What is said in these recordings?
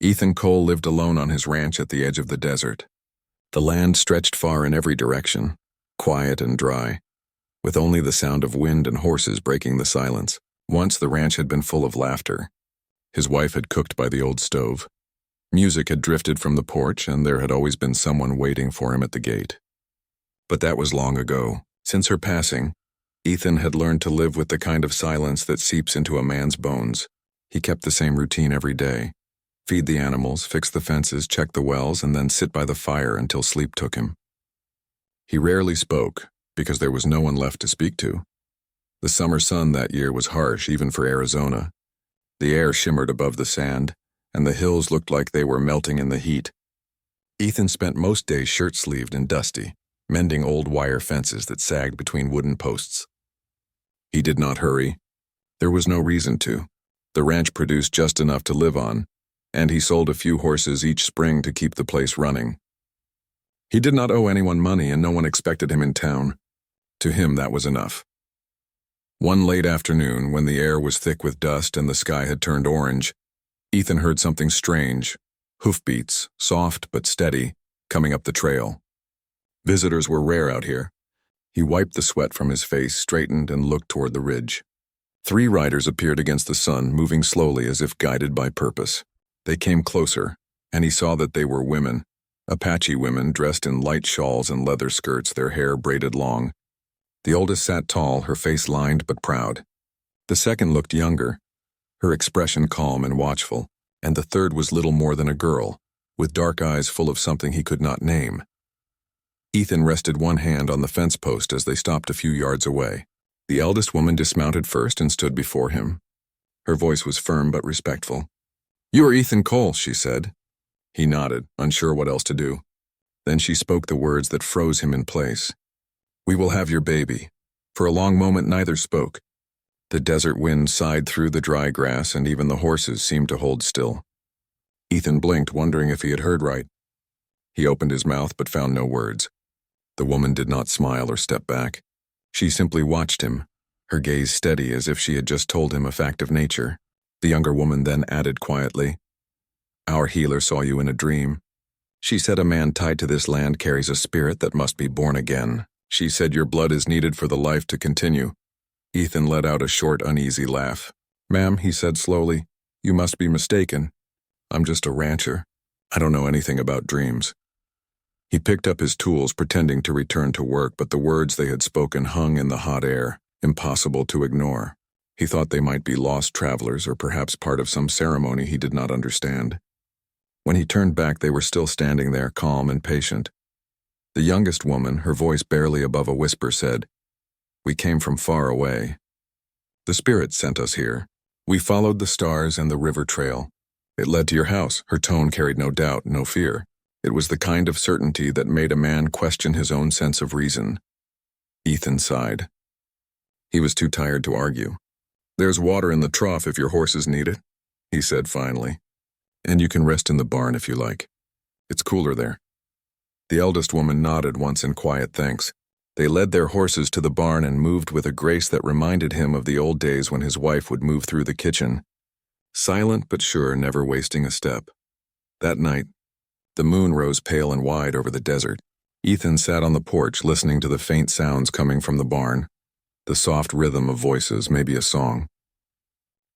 Ethan Cole lived alone on his ranch at the edge of the desert. The land stretched far in every direction, quiet and dry, with only the sound of wind and horses breaking the silence. Once the ranch had been full of laughter. His wife had cooked by the old stove. Music had drifted from the porch, and there had always been someone waiting for him at the gate. But that was long ago. Since her passing, Ethan had learned to live with the kind of silence that seeps into a man's bones. He kept the same routine every day. Feed the animals, fix the fences, check the wells, and then sit by the fire until sleep took him. He rarely spoke, because there was no one left to speak to. The summer sun that year was harsh even for Arizona. The air shimmered above the sand, and the hills looked like they were melting in the heat. Ethan spent most days shirt-sleeved and dusty, mending old wire fences that sagged between wooden posts. He did not hurry. There was no reason to. The ranch produced just enough to live on, and he sold a few horses each spring to keep the place running. He did not owe anyone money, and no one expected him in town. To him, that was enough. One late afternoon, when the air was thick with dust and the sky had turned orange, Ethan heard something strange, hoofbeats, soft but steady, coming up the trail. Visitors were rare out here. He wiped the sweat from his face, straightened, and looked toward the ridge. 3 riders appeared against the sun, moving slowly as if guided by purpose. They came closer, and he saw that they were women, Apache women dressed in light shawls and leather skirts, their hair braided long. The oldest sat tall, her face lined but proud. The second looked younger, her expression calm and watchful, and the third was little more than a girl, with dark eyes full of something he could not name. Ethan rested one hand on the fence post as they stopped a few yards away. The eldest woman dismounted first and stood before him. Her voice was firm but respectful. "You are Ethan Cole," she said. He nodded, unsure what else to do. Then she spoke the words that froze him in place. "We will have your baby." For a long moment neither spoke. The desert wind sighed through the dry grass, and even the horses seemed to hold still. Ethan blinked, wondering if he had heard right. He opened his mouth but found no words. The woman did not smile or step back. She simply watched him, her gaze steady as if she had just told him a fact of nature. The younger woman then added quietly, "Our healer saw you in a dream. She said a man tied to this land carries a spirit that must be born again. She said your blood is needed for the life to continue." Ethan let out a short, uneasy laugh. "Ma'am," he said slowly, "you must be mistaken. I'm just a rancher. I don't know anything about dreams." He picked up his tools, pretending to return to work, but the words they had spoken hung in the hot air, impossible to ignore. He thought they might be lost travelers or perhaps part of some ceremony he did not understand. When he turned back, they were still standing there, calm and patient. The youngest woman, her voice barely above a whisper, said, "We came from far away. The spirits sent us here. We followed the stars and the river trail. It led to your house." Her tone carried no doubt, no fear. It was the kind of certainty that made a man question his own sense of reason. Ethan sighed. He was too tired to argue. "There's water in the trough if your horses need it," he said finally. "And you can rest in the barn if you like. It's cooler there." The eldest woman nodded once in quiet thanks. They led their horses to the barn and moved with a grace that reminded him of the old days when his wife would move through the kitchen. Silent but sure, never wasting a step. That night, the moon rose pale and wide over the desert. Ethan sat on the porch listening to the faint sounds coming from the barn, the soft rhythm of voices, maybe a song.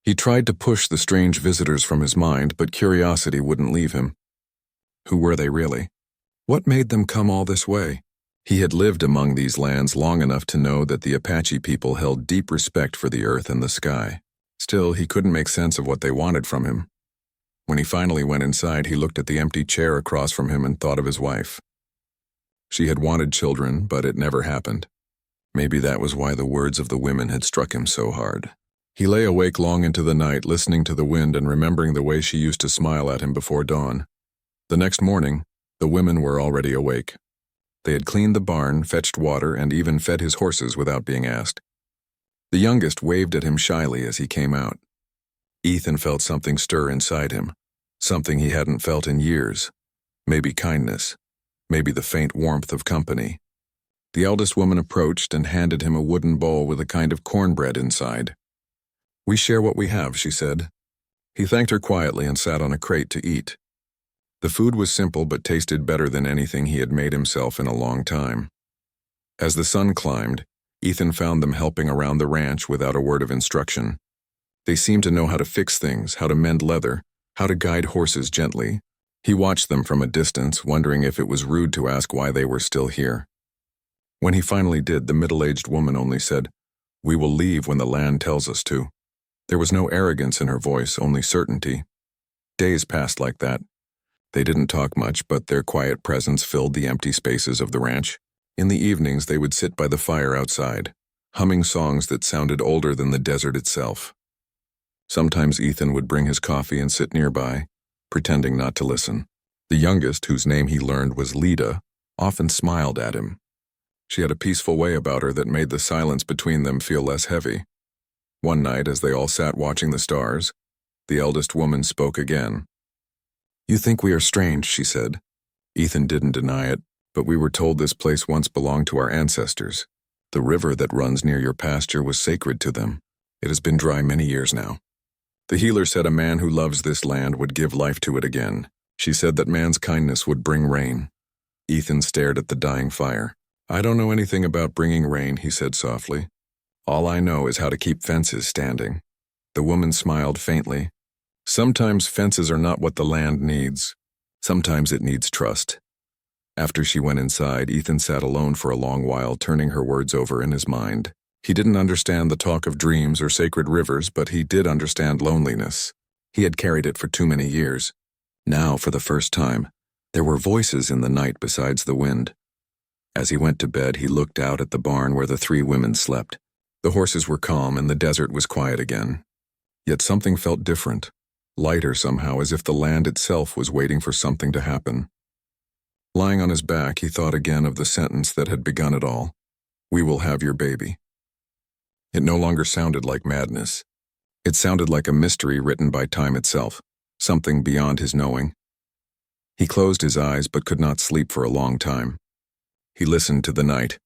He tried to push the strange visitors from his mind, but curiosity wouldn't leave him. Who were they really? What made them come all this way? He had lived among these lands long enough to know that the Apache people held deep respect for the earth and the sky. Still, he couldn't make sense of what they wanted from him. When he finally went inside, he looked at the empty chair across from him and thought of his wife. She had wanted children, but it never happened. Maybe that was why the words of the women had struck him so hard. He lay awake long into the night, listening to the wind and remembering the way she used to smile at him before dawn. The next morning, the women were already awake. They had cleaned the barn, fetched water, and even fed his horses without being asked. The youngest waved at him shyly as he came out. Ethan felt something stir inside him, something he hadn't felt in years. Maybe kindness, maybe the faint warmth of company. The eldest woman approached and handed him a wooden bowl with a kind of cornbread inside. "We share what we have," she said. He thanked her quietly and sat on a crate to eat. The food was simple but tasted better than anything he had made himself in a long time. As the sun climbed, Ethan found them helping around the ranch without a word of instruction. They seemed to know how to fix things, how to mend leather, how to guide horses gently. He watched them from a distance, wondering if it was rude to ask why they were still here. When he finally did, the middle-aged woman only said, "We will leave when the land tells us to." There was no arrogance in her voice, only certainty. Days passed like that. They didn't talk much, but their quiet presence filled the empty spaces of the ranch. In the evenings, they would sit by the fire outside, humming songs that sounded older than the desert itself. Sometimes Ethan would bring his coffee and sit nearby, pretending not to listen. The youngest, whose name he learned was Lida, often smiled at him. She had a peaceful way about her that made the silence between them feel less heavy. One night, as they all sat watching the stars, the eldest woman spoke again. "You think we are strange," she said. Ethan didn't deny it, "but we were told this place once belonged to our ancestors. The river that runs near your pasture was sacred to them. It has been dry many years now. The healer said a man who loves this land would give life to it again. She said that man's kindness would bring rain." Ethan stared at the dying fire. "I don't know anything about bringing rain," he said softly. "All I know is how to keep fences standing." The woman smiled faintly. "Sometimes fences are not what the land needs. Sometimes it needs trust." After she went inside, Ethan sat alone for a long while, turning her words over in his mind. He didn't understand the talk of dreams or sacred rivers, but he did understand loneliness. He had carried it for too many years. Now, for the first time, there were voices in the night besides the wind. As he went to bed, he looked out at the barn where the three women slept. The horses were calm and the desert was quiet again. Yet something felt different, lighter somehow, as if the land itself was waiting for something to happen. Lying on his back, he thought again of the sentence that had begun it all. "We will have your baby." It no longer sounded like madness. It sounded like a mystery written by time itself, something beyond his knowing. He closed his eyes but could not sleep for a long time. He listened to the night,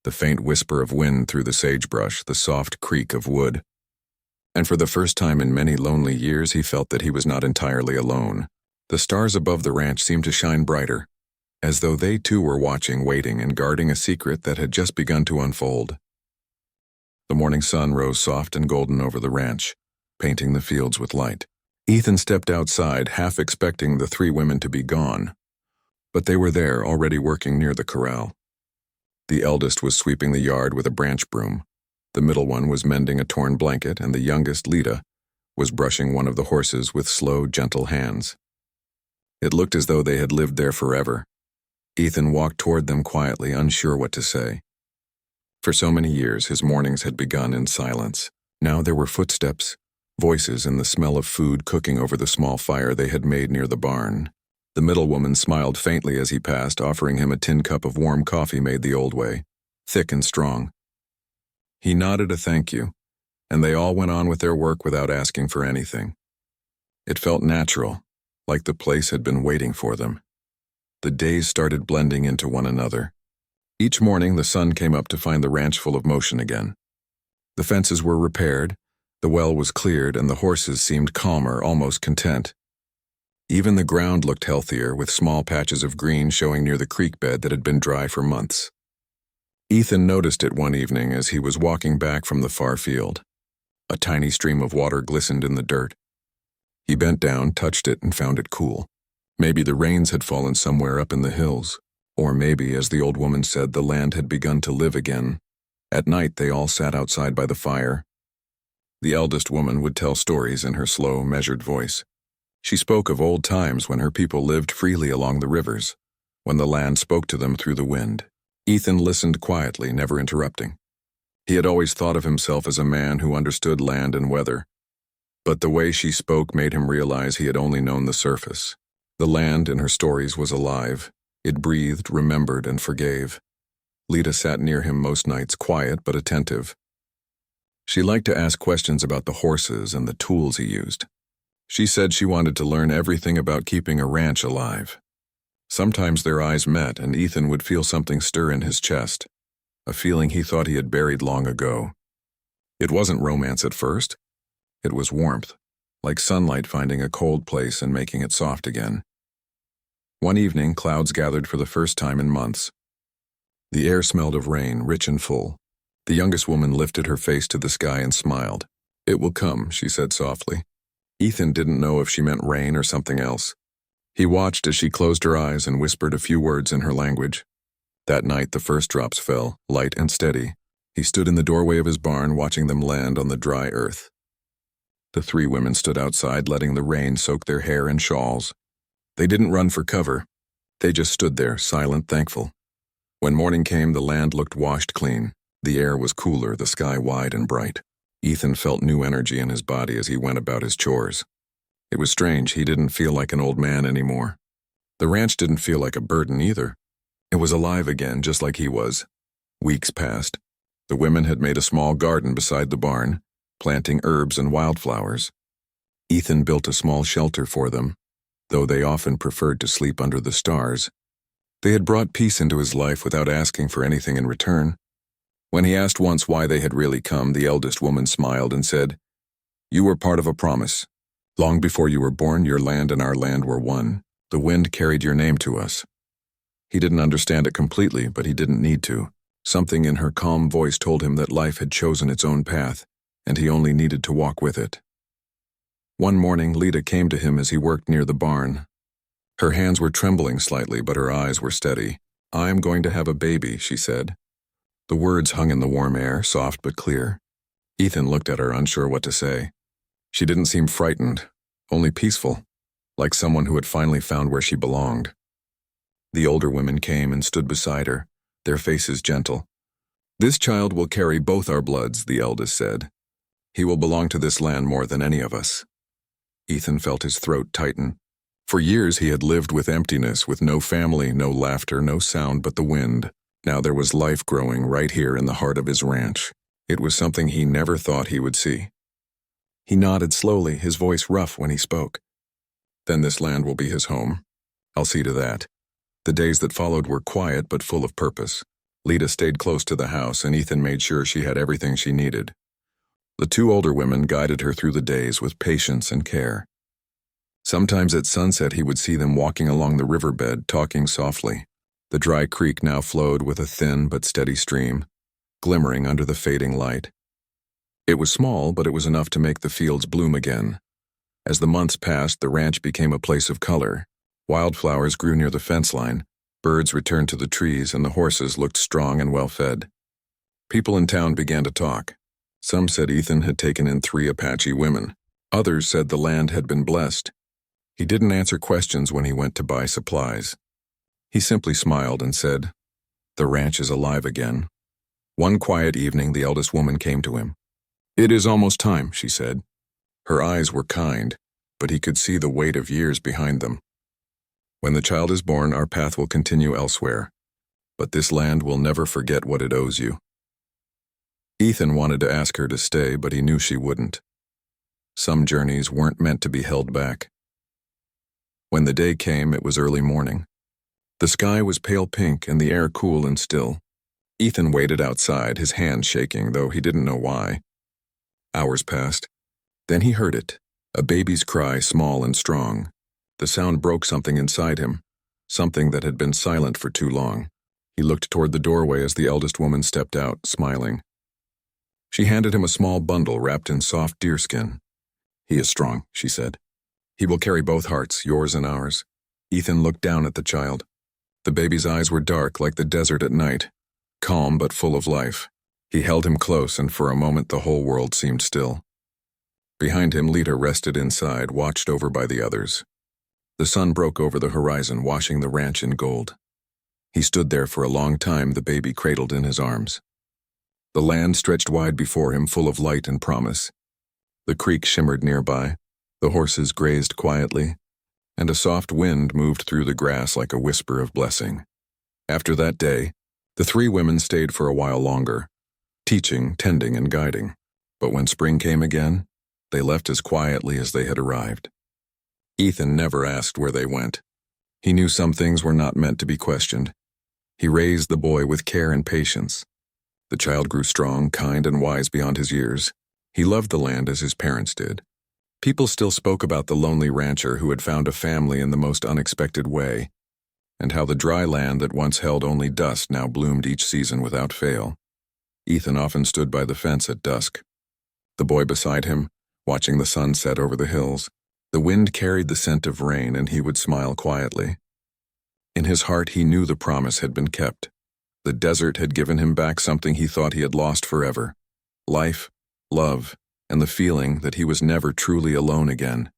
the faint whisper of wind through the sagebrush, the soft creak of wood. And for the first time in many lonely years, he felt that he was not entirely alone. The stars above the ranch seemed to shine brighter, as though they too were watching, waiting, and guarding a secret that had just begun to unfold. The morning sun rose soft and golden over the ranch, painting the fields with light. Ethan stepped outside, half expecting the three women to be gone. But they were there, already working near the corral. The eldest was sweeping the yard with a branch broom. The middle one was mending a torn blanket, and the youngest, Lida, was brushing one of the horses with slow, gentle hands. It looked as though they had lived there forever. Ethan walked toward them quietly, unsure what to say. For so many years, his mornings had begun in silence. Now there were footsteps, voices, and the smell of food cooking over the small fire they had made near the barn. The middle woman smiled faintly as he passed, offering him a tin cup of warm coffee made the old way, thick and strong. He nodded a thank you, and they all went on with their work without asking for anything. It felt natural, like the place had been waiting for them. The days started blending into one another. Each morning, the sun came up to find the ranch full of motion again. The fences were repaired, the well was cleared, and the horses seemed calmer, almost content. Even the ground looked healthier, with small patches of green showing near the creek bed that had been dry for months. Ethan noticed it one evening as he was walking back from the far field. A tiny stream of water glistened in the dirt. He bent down, touched it, and found it cool. Maybe the rains had fallen somewhere up in the hills, or maybe, as the old woman said, the land had begun to live again. At night, they all sat outside by the fire. The eldest woman would tell stories in her slow, measured voice. She spoke of old times when her people lived freely along the rivers, when the land spoke to them through the wind. Ethan listened quietly, never interrupting. He had always thought of himself as a man who understood land and weather, but the way she spoke made him realize he had only known the surface. The land in her stories was alive. It breathed, remembered, and forgave. Lida sat near him most nights, quiet but attentive. She liked to ask questions about the horses and the tools he used. She said she wanted to learn everything about keeping a ranch alive. Sometimes their eyes met, and Ethan would feel something stir in his chest, a feeling he thought he had buried long ago. It wasn't romance at first. It was warmth, like sunlight finding a cold place and making it soft again. One evening, clouds gathered for the first time in months. The air smelled of rain, rich and full. The youngest woman lifted her face to the sky and smiled. "It will come," she said softly. Ethan didn't know if she meant rain or something else. He watched as she closed her eyes and whispered a few words in her language. That night, the first drops fell, light and steady. He stood in the doorway of his barn, watching them land on the dry earth. The three women stood outside, letting the rain soak their hair and shawls. They didn't run for cover. They just stood there, silent, thankful. When morning came, the land looked washed clean. The air was cooler, the sky wide and bright. Ethan felt new energy in his body as he went about his chores. It was strange, he didn't feel like an old man anymore. The ranch didn't feel like a burden either. It was alive again, just like he was. Weeks passed. The women had made a small garden beside the barn, planting herbs and wildflowers. Ethan built a small shelter for them, though they often preferred to sleep under the stars. They had brought peace into his life without asking for anything in return. When he asked once why they had really come, the eldest woman smiled and said, "You were part of a promise. Long before you were born, your land and our land were one. The wind carried your name to us." He didn't understand it completely, but he didn't need to. Something in her calm voice told him that life had chosen its own path, and he only needed to walk with it. One morning, Lita came to him as he worked near the barn. Her hands were trembling slightly, but her eyes were steady. "I'm going to have a baby," she said. The words hung in the warm air, soft but clear. Ethan looked at her, unsure what to say. She didn't seem frightened, only peaceful, like someone who had finally found where she belonged. The older women came and stood beside her, their faces gentle. "This child will carry both our bloods," the eldest said. "He will belong to this land more than any of us." Ethan felt his throat tighten. For years he had lived with emptiness, with no family, no laughter, no sound but the wind. Now there was life growing right here in the heart of his ranch. It was something he never thought he would see. He nodded slowly, his voice rough when he spoke. "Then this land will be his home. I'll see to that." The days that followed were quiet but full of purpose. Lita stayed close to the house, and Ethan made sure she had everything she needed. The two older women guided her through the days with patience and care. Sometimes at sunset he would see them walking along the riverbed, talking softly. The dry creek now flowed with a thin but steady stream, glimmering under the fading light. It was small, but it was enough to make the fields bloom again. As the months passed, the ranch became a place of color. Wildflowers grew near the fence line, birds returned to the trees, and the horses looked strong and well-fed. People in town began to talk. Some said Ethan had taken in 3 Apache women. Others said the land had been blessed. He didn't answer questions when he went to buy supplies. He simply smiled and said, "The ranch is alive again." One quiet evening, the eldest woman came to him. "It is almost time," she said. Her eyes were kind, but he could see the weight of years behind them. "When the child is born, our path will continue elsewhere, but this land will never forget what it owes you." Ethan wanted to ask her to stay, but he knew she wouldn't. Some journeys weren't meant to be held back. When the day came, it was early morning. The sky was pale pink and the air cool and still. Ethan waited outside, his hands shaking, though he didn't know why. Hours passed. Then he heard it, a baby's cry, small and strong. The sound broke something inside him, something that had been silent for too long. He looked toward the doorway as the eldest woman stepped out, smiling. She handed him a small bundle wrapped in soft deerskin. "He is strong," she said. "He will carry both hearts, yours and ours." Ethan looked down at the child. The baby's eyes were dark like the desert at night, calm but full of life. He held him close, and for a moment the whole world seemed still. Behind him, Lita rested inside, watched over by the others. The sun broke over the horizon, washing the ranch in gold. He stood there for a long time, the baby cradled in his arms. The land stretched wide before him, full of light and promise. The creek shimmered nearby, the horses grazed quietly, and a soft wind moved through the grass like a whisper of blessing. After that day, the 3 women stayed for a while longer, teaching, tending, and guiding. But when spring came again, they left as quietly as they had arrived. Ethan never asked where they went. He knew some things were not meant to be questioned. He raised the boy with care and patience. The child grew strong, kind, and wise beyond his years. He loved the land as his parents did. People still spoke about the lonely rancher who had found a family in the most unexpected way, and how the dry land that once held only dust now bloomed each season without fail. Ethan often stood by the fence at dusk, the boy beside him, watching the sun set over the hills. The wind carried the scent of rain, and he would smile quietly. In his heart, he knew the promise had been kept. The desert had given him back something he thought he had lost forever: life, love, and the feeling that he was never truly alone again.